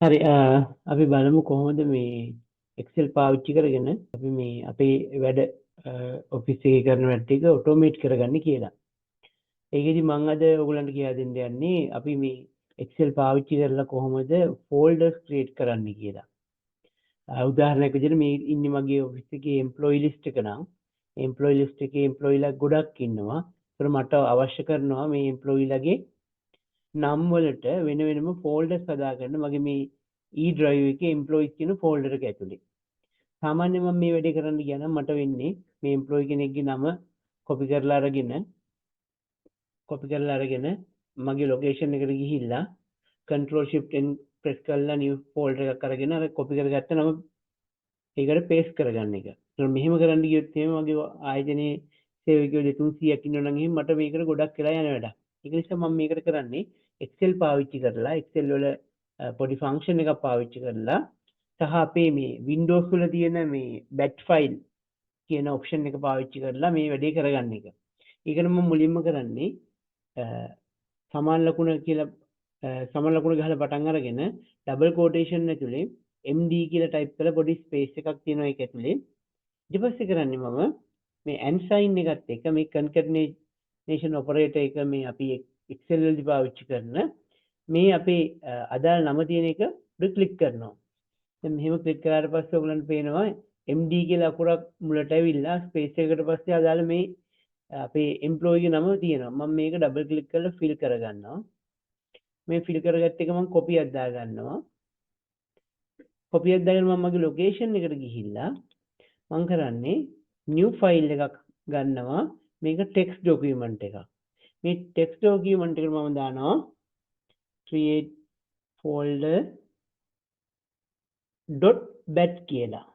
හරි අපි බලමු කොහොමද මේ Excel පාවිච්චි කරගෙන අපි මේ අපේ වැඩ ඔෆිස් එකේ කරන වැඩ ටික ඔටෝමේට් කරගන්නේ කියලා. ඒකෙදි මම අද ඔයගලන්ට කියලා දෙන්න යන්නේ අපි මේ Excel පාවිච්චි කරලා කොහොමද ෆෝල්ඩර්ස් ක්‍රියේට් කරන්නේ කියලා. උදාහරණයක් විදිහට මේ ඉන්නේ මගේ ඔෆිස් එකේ එම්ප්ලොයි ලිස්ට් එක නම් එම්ප්ලොයි ලිස්ට් එකේ එම්ප්ලොයිලා ගොඩක් ඉන්නවා. ඒතර මට අවශ්‍ය කරනවා මේ එම්ප්ලොයිලාගේ නම් වලට වෙන වෙනම ෆෝල්ඩර්ස් හදාගන්න මගේ මේ E drive එකේ employees කියන ෆෝල්ඩර් එක ඇතුලේ. සාමාන්‍යයෙන් මම මේ වැඩේ කරන්න ගියා නම් මට වෙන්නේ මේ employee කෙනෙක්ගේ නම copy කරලා අරගෙන මගේ location එකට ගිහිල්ලා control shift n press කරලා new folder එකක් අරගෙන අර copy කරගත්ත නම ඒකට paste කරගන්න එක. ඒත් මෙහෙම කරන්න ගියොත් එහෙම මගේ ආයතනයේ සේවකයෝ 200ක් ඉන්නවා නම් එහෙනම් මට මේකට ගොඩක් වෙලා යන වැඩක්. ඒක නිසා මම මේකට කරන්නේ Excel පාවිච්චි කරලා Excel වල පොඩි ෆන්ක්ෂන් එකක් පාවිච්චි කරලා සහ අපේ මේ Windows වල තියෙන මේ batch file කියන ඔප්ෂන් එක පාවිච්චි කරලා මේ වැඩේ කරගන්න එක. ඒකට මම මුලින්ම කරන්නේ සමාන ලකුණ ගහලා පටන් අරගෙන ඩබල් quotation ඇතුලේ MD කියලා ටයිප් කරලා පොඩි ස්පේස් එකක් තියෙනවා ඒක ඇතුලේ. ඊට පස්සේ කරන්නේ මම මේ and sign එකත් එක්ක මේ concatenation operator එක මේ අපි Excel වලදී පාවිච්චි කරන මේ අපේ අදාළ නම තියෙන එක උඩ ක්ලික් කරනවා. දැන් මෙහෙම ක්ලික් කරාට පස්සේ ඔයගලන්ට පේනවා MD කියලා අකුරක් මුලට ඇවිල්ලා ස්පේස් එකකට පස්සේ අදාළ මේ අපේ එම්ප්ලොයිගේ නම තියෙනවා. මම මේක ඩබල් ක්ලික් කරලා ෆිල් කරගන්නවා. මේ ෆිල් කරගත්ත එක මම කොපි එකක් දාගන්නවා. කොපි එකක් දාගෙන මම මගේ ලොකේෂන් එකට ගිහිල්ලා මම කරන්නේ new file එකක් ගන්නවා. මේක text document එකක්. මේ text document එකට මම දානවා create folder .bat කියලා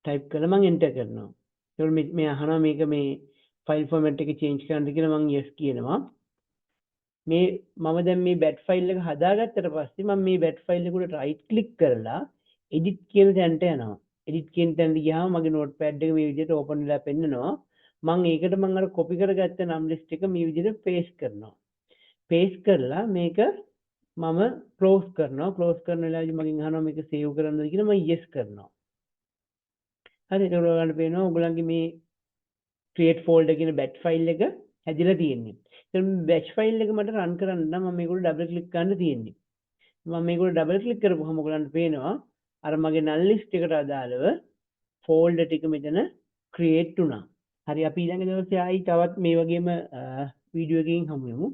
ටයිප් කරලා මම enter කරනවා. ඒකට මේ අහනවා මේක මේ file format එක change කරන්නද කියලා මම yes කියනවා. මේ මම දැන් මේ bat file එක හදාගත්තට පස්සේ මම මේ bat file එක උඩ right click කරලා edit කියන තැනට යනවා. edit කියන තැනට ගියාම මගේ notepad එක මේ විදිහට open වෙලා පෙන්නනවා. මම ඒකට මම අර copy කරගත්ත නම් list එක මේ විදිහට paste කරනවා. paste කරලා මේක මම close කරනවා. close කරන වෙලාවේදී මගෙන් අහනවා මේක save කරන්නද කියලා මම yes කරනවා. හරි ඒක ඔයගලන්ට පේනවා ඔයගලන්ගේ මේ create folder කියන batch file එක හැදිලා තියෙන්නේ. ඒත් මේ batch file එක මට run කරන්න නම් මම මේක උඩ double click කරන්න තියෙන්නේ. මම මේක උඩ double click කරපුවම ඔයගලන්ට පේනවා අර මගේ null list එකට අදාළව folder ටික මෙතන create වුණා. හරි අපි ඊළඟ දවසේ ආයි තවත් මේ වගේම වීඩියෝ එකකින් හමු වෙමු.